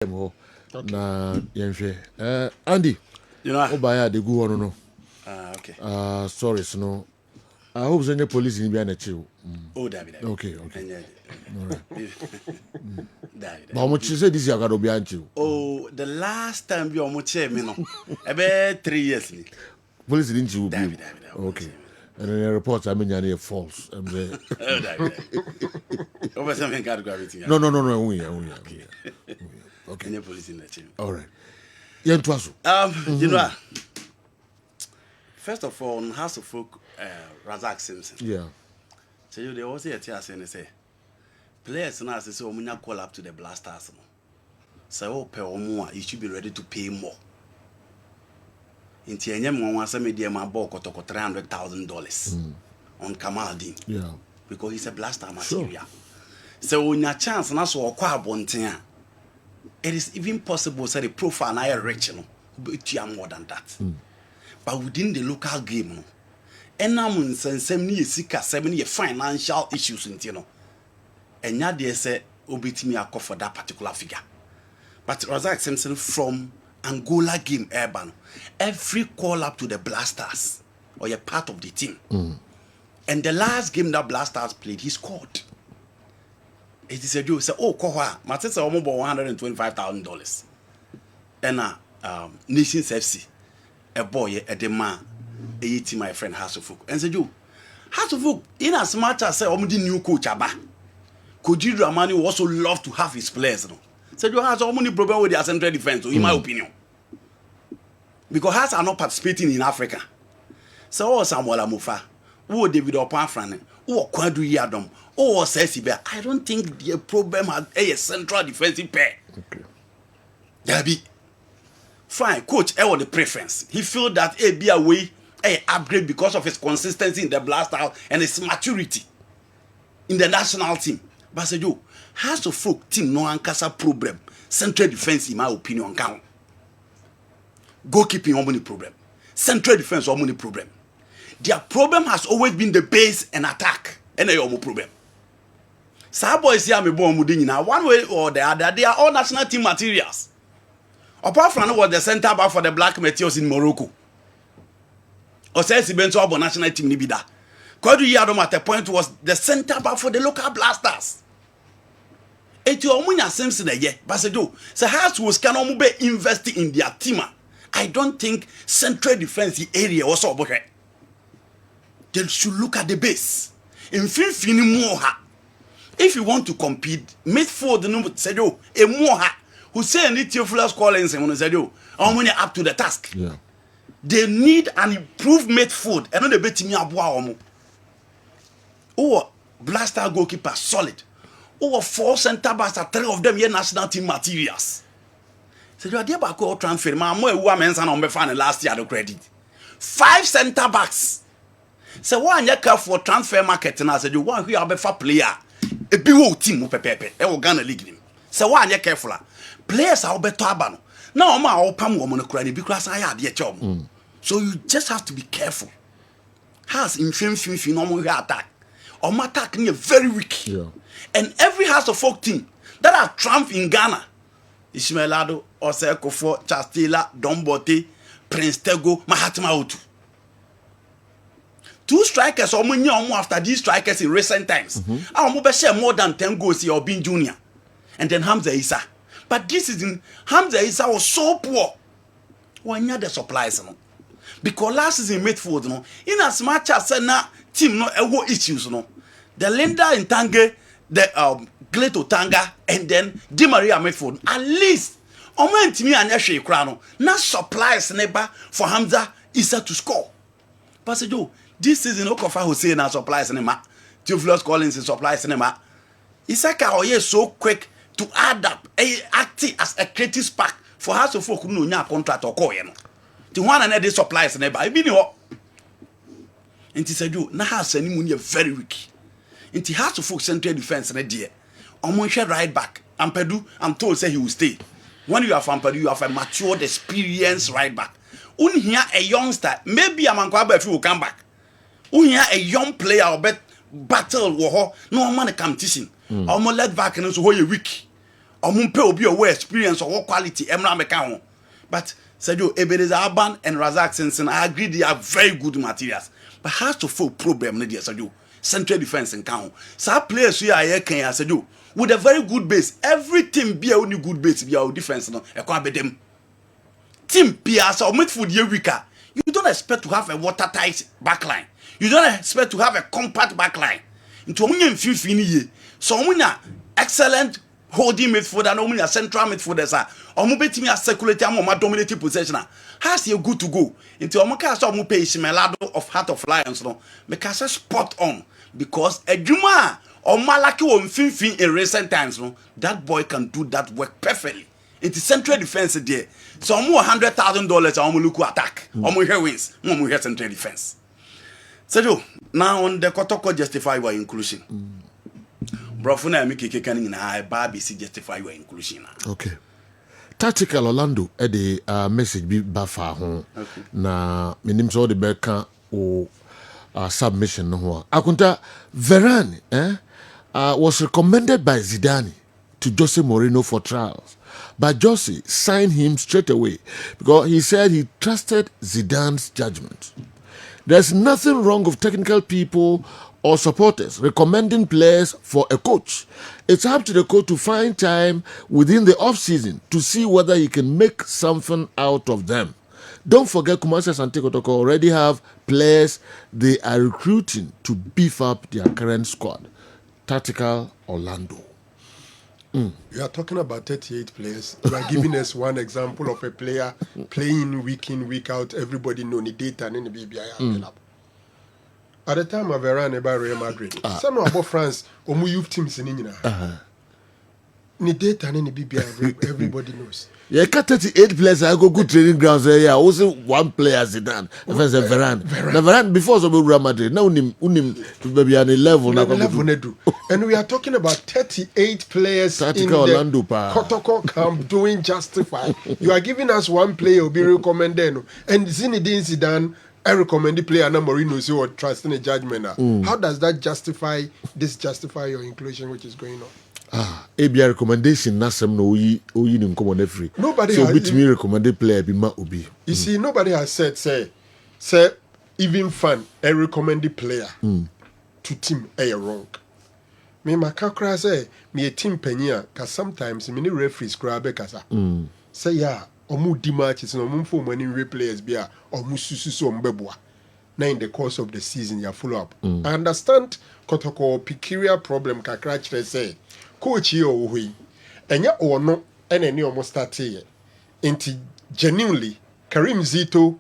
Na yenhwe Andy, you know, obaya de go no. Okay. Sorry, no. I hope the police in be na chill. Oh, David. Okay. All right. David. But what you say this year got to be anchi. Oh, the last time you almost said me no. About 3 years. Police didn't you? David. Okay. And then the reports I mean are false. I'm there. Oh, David. Over something got gravity. No. We. Okay. Any police in the team. All right. You know, first of all, on House of Folk, Razak Simpson. Yeah. So you they also say players now say we need call up to the Blasters. So pay more, you should be ready to pay more. In Tianyam one say me dear my ball got $300,000 on Kamaldin. Yeah. Because he's a blaster material. Sure. So when your chance na so akwa abonten, it is even possible say the profile na rich no but you are more than that. But within the local game no enam nsensem ni esika 7 year financial issues nti no enya de say obetimi akọ for that particular figure. But Razak Simpson from Angola game urban every call up to the Blasters or you're part of the team. And the last game that Blasters played he scored. It is a joke. Say, oh, Kohwa, my sister almost $125,000. And Nations FC, a boy, a demand, a team, my friend Hasselhoek. And said, you, Hasselhoek, in as much as say, the new coach, Koji Dramani also love to have his players. No? Said, you have so many problems with their central defense, in my opinion. Because Has are not participating in Africa. So, Samuel Amufa, who David Opanfran, who Kwadu Yadom, oh, says he I don't think the problem has a central defensive pair. Okay. There be fine, coach. The preference. He feel that a be a way a upgrade because of his consistency in the blast out and his maturity in the national team. But say you has to folk team no ankasa problem. Central defense, in my opinion, count. Goalkeeping only problem. Central defense only problem. Their problem has always been the base and attack. And a problem. Some boys here me born mudin now one way or the other they are all national team materials. Apart from was the center back for the Black Meteors in Morocco. Or says he been to our national team nibida. Kwadu Yadom at the point was the center back for the local Blasters. Et you omunya Simpson the year, but say do. So has was can be investing in their team. I don't think central defense area was over here. They should look at the base. In fini more. If you want to compete, midfield no said yo a more who say any Theophilus Collins and said yo money up to the task. Yeah. They need an improved midfield and not the bet me aboa. Oh, Blaster goalkeeper solid. Oh, 4 center backs are 3 of them here national team materials. So you are there back transfer. My women's and on fan last year the credit. 5 center backs. So one year for transfer market and I said you want who are for player. A biwo team pepepe e wo Ghana league nim se wa anye careful players are beto aba no na o ma opam wo no kura ne bi kura san ya de che so you just have to be careful has in fin no mo attack or attack near very weak. Yeah. And every House of Folk team that are triumph in Ghana Ismailado Osekofo Chastila Dombote Prince Tego Mahatma Otu 2 strikers or money after these strikers in recent times. I share more than 10 goals here or being junior. And then Hamza Issa. But this season, Hamza Issa was so poor. When you the supplies, no. Because last season midfield, no, in as much as na team no ewo issues, no. The Linda in Tange, the Gleto Tanga, and then Di Maria midfield. At least, to me and Yashe Krano, not supplies neighbor for Hamza Issa to score. But Joe. This season, Okafa Hussein and supply cinema. Theophilus Collins in supply cinema. Isaka Oye so quick to add up, acting as a creative spark for House of Folk no nya contract or coin. The one and the supply cinema. I mean, and he said, you now has any money very weak. And he has to Folk central defense and a dear. Omonche right back. Ampedu, I'm told say he will stay. When you have Ampedu, you have a matured, experienced right back. Here a youngster, maybe a man will come back. Here a young player or bet battle war no man competition. Almost let back and so weak. Omumpe obi o experience or quality emra meka ho. But Sergio Ebenezer Aban and Razak Simpson, I agree they are very good materials. But has to full problem there, Sergio. Central defense in count. So players we are here can Sergio with a very good base. Every team be only good base be our defense no. E kwa be them. Team Pia so midfield ye weaker. You don't expect to have a watertight backline. You don't expect to have a compact backline. Into omunye mfimfini ye. So omunya excellent holding midfielder and omunya central midfielders are. Omu betimi a circulate am omu dominating possession. Has you good to go. Into omu ka so omu pay Shimelado of Heart of Lions no. Make us spot on because ejuma omalaki wo mfimfini in recent times no. That boy can do that work perfectly. It is central defense there. So almost $100,000 on look attack. Omo here wins. Omo here central defense. So now on the Kotoko justify your inclusion. Brofuna make kekani na Barbie si justify your inclusion. Okay. Tactical Orlando the message be bafa ho. Na minim so the beka o submission no ho. Akunta Varane was recommended by Zidane to Jose Mourinho for trials. But Jose signed him straight away because he said he trusted Zidane's judgment. There's nothing wrong with technical people or supporters recommending players for a coach. It's up to the coach to find time within the off-season to see whether he can make something out of them. Don't forget Kumasi Asante Kotoko already have players they are recruiting to beef up their current squad. Tactical Orlando. You are talking about 38 players. You are giving us one example of a player playing week in, week out. Everybody know the data and the BBI. At the time of Varane about Real Madrid, some about France, youth teams in India. The data and the BBI, everybody knows. Yeah, 38 players. I go good training grounds. Yeah, also one player Zidane. Varane. The Varane before so Real Madrid. Now unim maybe on a level. And we are talking about 38 players Tactical in Orlando the Kotoko camp doing justify. You are giving us one player will be recommended, and Zinedine Zidane. I recommend the player na Mourinho say or trusting a judgment. How does that justify your inclusion which is going on? ABI recommendation nasem no oyi nim come on free. Nobody so has bit me recommended player be ma obi. You see, nobody has said say even fan a recommended player to team a wrong. Me makakra say me a team penya cause sometimes many referees grab kasa. Say yeah, omu di matches no omu for many players be omu susu so mbeboa. Now in the course of the season you follow up. I understand Kotoko peculiar problem kakra chire say coach here ohi enya ono ene ni omo start here enti genuinely Karim Zito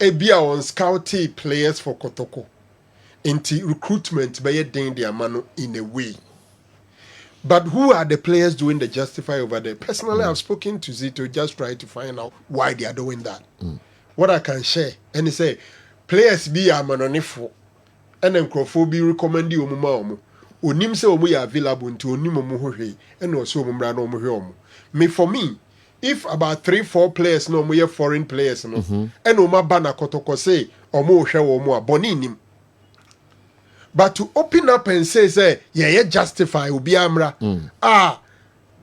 ebia on scout players for Kotoko enti recruitment by den their mano in a way. But who are the players doing the justify over there? Personally, I've spoken to Zito, just try to find out why they are doing that. What I can share, and he say, players be a manonifo, and then Crawford be recommending omu. Onim se omu ya available to onim omu hohe, and also omu brano omu homu. Me for me, if about 3-4 players no omu ye foreign players no, and oma bana Kotoko say omu hwe omu a boninim. But to open up and say, yeah, justify ubi amra.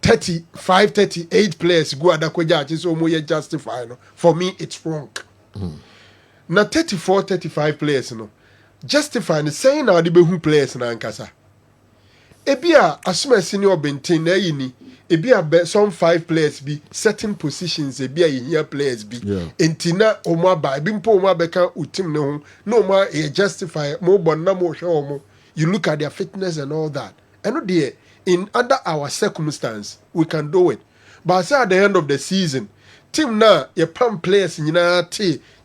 35, 38 players go adakweja so mo ye justify no. For me, it's wrong. Now 34, 35 players no. Justify and saying now the behu players na ankasa. Ebia asuma senior bentin na yini. Ebia some 5 players be certain positions ebia here players be. Entina omo ba bimpo omo beka utim ne ho. No ma e justify mo bon na mo hwe omo. You look at their fitness and all that. And there in under our circumstance we can do it. But say at the end of the season, team na ye pam players nyina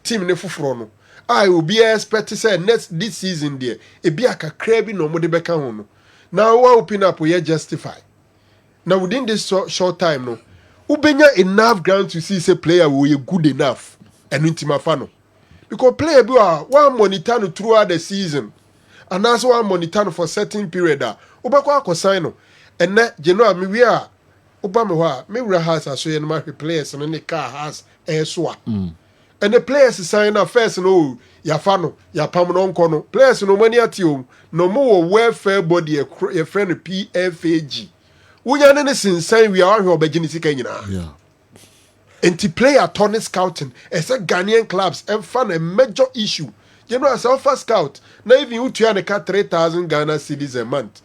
team ne foforo no. I will be expect to say this season there. Ebia kakra bi no mo de beka ho no. Now we open up we justify. Now within this short time no, ubenya enough ground to see say player will be good enough and intima fano. Because player be one monitor no throughout the season, and also one monitor for certain period. Ubakwa akosai no, and that general me we are ubame wa me we has aso ye no ma players and the car has so and the players sign up first no ya fano ya pam no nko no players no mani ati o no mo welfare body your friend PFAG. Unya ne sinsan we are here obegini sika nyina. Yeah. Enti player turn scouting. As a Ghanaian clubs and fun a major issue. You know, as a scout, now even you turn a 3,000 Ghana cedis a month.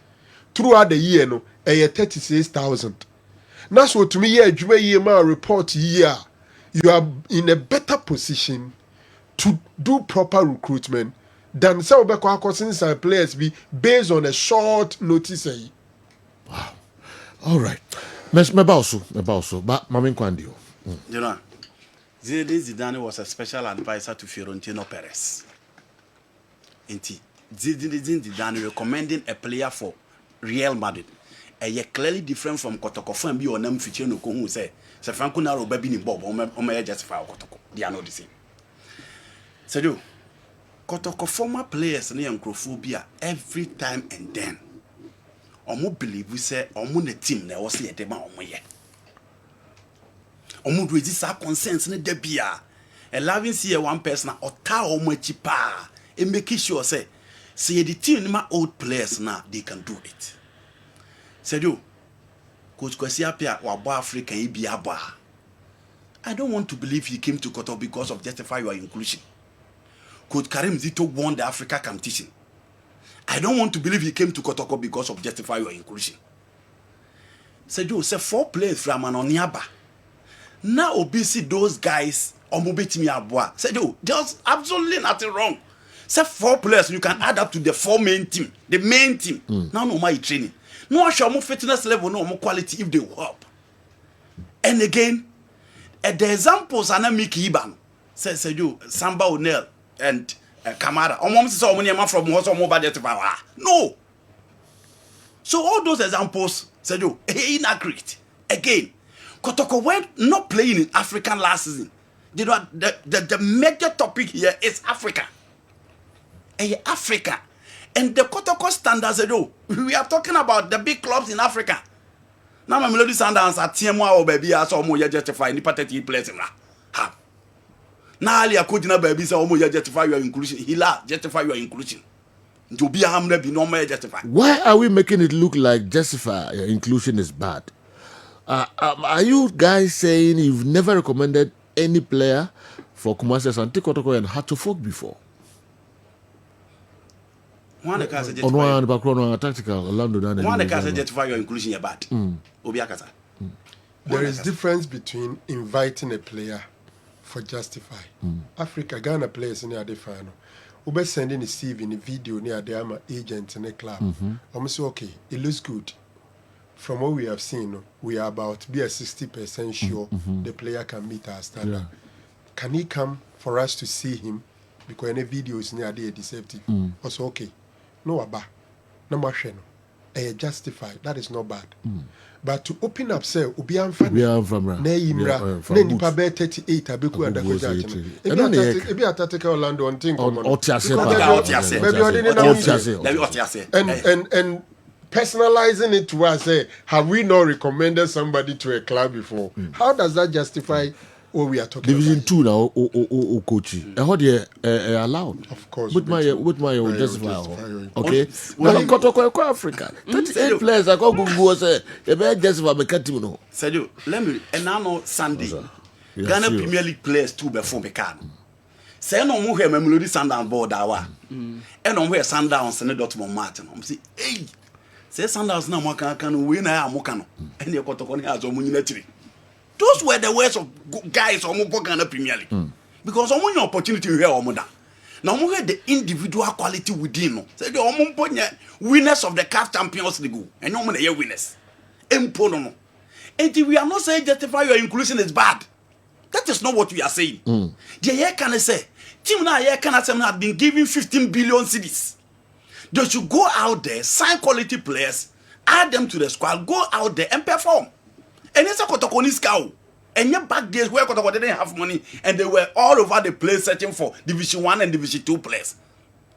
Throughout the year, no, a 36,000. That's what to me, yeah, you may report here. You are in a better position to do proper recruitment than some of the players be based on a short notice. All right. Mebauso, but Mamin Kwandio. You know, Zinedine Zidane was a special advisor to Fiorentino Perez. Zinedine Zidane recommending a player for Real Madrid. A clearly different from Kotoko and be on them feature no who say Franco Naro baby in Bob or justify Kotoko. They are not the same. So do Kotoko former players near Nkrophobia every time and then. Omo believe we say omo na team na was say dema omo ye. Omo do this consent ne da bia. Allowing see one person ota omo achi pa. E make sure say the team ma old players now they can do it. Said you, Coach Kwesi Appiah wabo Africa ibia ba. I don't want to believe he came to Koto because of justify your inclusion. Coach Karim Zito won the Africa competition. I don't want to believe he came to Kotoko because of justify your inclusion. Said you, say 4 players from Anoniaba. Now obviously those guys omobetimi aboa. Said you, there's absolutely nothing wrong. Say 4 players you can add up to the 4 main team. The main team. Now no my training. No show more fitness level, no more quality if they help. And again, the examples are not Mickey Iban. Say you, Samba O'Neil and Kamara. Mom says so many from what's more budget. No. So all those examples said you inaccurate. Again, Kotoko went not playing in African last season. You know the major topic here is Africa. Africa. And the Kotoko standards, we are talking about the big clubs in Africa. Now, my Melody Sundowns at TMO or baby, I saw more justify in the pathetic place. Now, I could not baby, so more justify your inclusion. Hila, justify your inclusion. To be a hammer, be no more justify. Why are we making it look like justify inclusion is bad? Are you guys saying you've never recommended any player for Kumasi Asante Kotoko and Hatofok before? One the case tactical one the case justify your inclusion is bad. Obiakasa. There is difference between inviting a player for justify. Africa, Ghana players near the final. Ube sending a CV in a video near the agent in a club. I'm say okay, it looks good. From what we have seen, we are about to be a 60% sure the player can meet our standard. Yeah. Can he come for us to see him? Because any videos near there deceptive. Also okay. No aba. No machine. Justified. That is not bad. But to open up, say, Ubi Amfan, Neimra, Nipa 38, Abiku and the Ebi Attica Orlando and Ting and personalizing it to us, say, have we not recommended somebody to a club before? How does that justify what we are talking Division about? 2 now, coach. How do you allowed? Of course. With my justify. Okay. Well, Kotoko Africa. 38 players I go go say you better justify me can't know. Said let me and now Sunday. Ghana Premier League players too before me can. Say no more here Melody Sundowns board awa. And on where Sundowns and Dortmund Martin. I'm say hey. Say Sundowns na mo can win na mo can. And you Kotoko has omunitiri. Those were the words of guys on Ghana Premier League. Because on opportunity to hear Omoda. Now we had the individual quality within. Say the Omumponya winners of the CAF Champions League. And no one winners. Empono. And we are not saying justify your inclusion is bad. That is not what we are saying. The year can say, Team na year can have been given 15 billion cedis. They should go out there, sign quality players, add them to the squad, go out there and perform. And it's a Kotokonis cow. And yet back days where Kotoko didn't have money and they were all over the place searching for Division 1 and Division 2 players.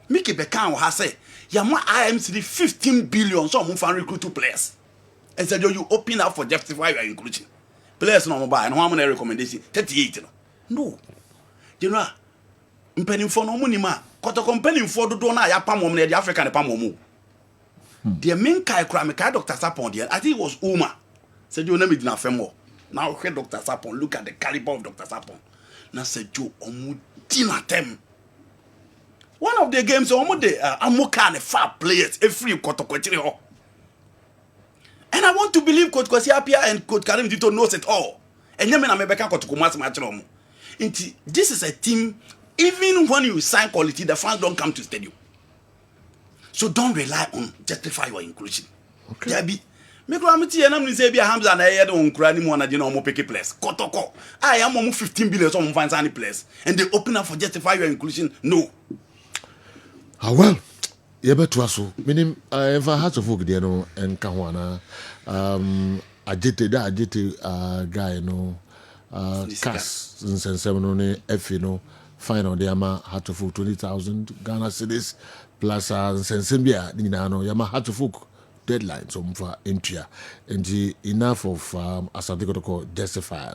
Mickey Bekan has said, Yama IMCD 15 billion, so I'm going to recruit 2 players. And said, you open up for justify your inclusion. Players no mobile, and how many recommendation? 38. No. You know, I'm penning for no money, man. Kotoko penning for the donor, ya pam woman, the African pam woman. The main guy Dr. Sapon there, I think it was Uma. Said you name it na femo. Now hear Dr. Sapon, look at the caliber of Dr. Sapon. Now said Joe Omudina them. One of the games almost the Amoka and far players free Kotokwetiri. And I want to believe Coach Kwasiapia and Coach Karim Dito knows it all. And Yemen American Kotokumas matchroom. This is a team, even when you sign quality, the fans don't come to stadium. So don't rely on justify your inclusion. Okay. Yabi. Me kura mti enam ni say bia Hamza na yede on kura ni mo na je na omo pick place. Kotoko. I am omo 15 billion so omo find any place. And they open up for justify your inclusion. No. Well, you better so. Meaning, if I had to folk there, no, and Kawana, agitated guy, no, Cass, and 7 on F, you know, final, the Yama had to folk 20,000 Ghana cedis plus Sensibia, Ninano, Yama had to folk deadline, so for Impia, and enough of as I think justify.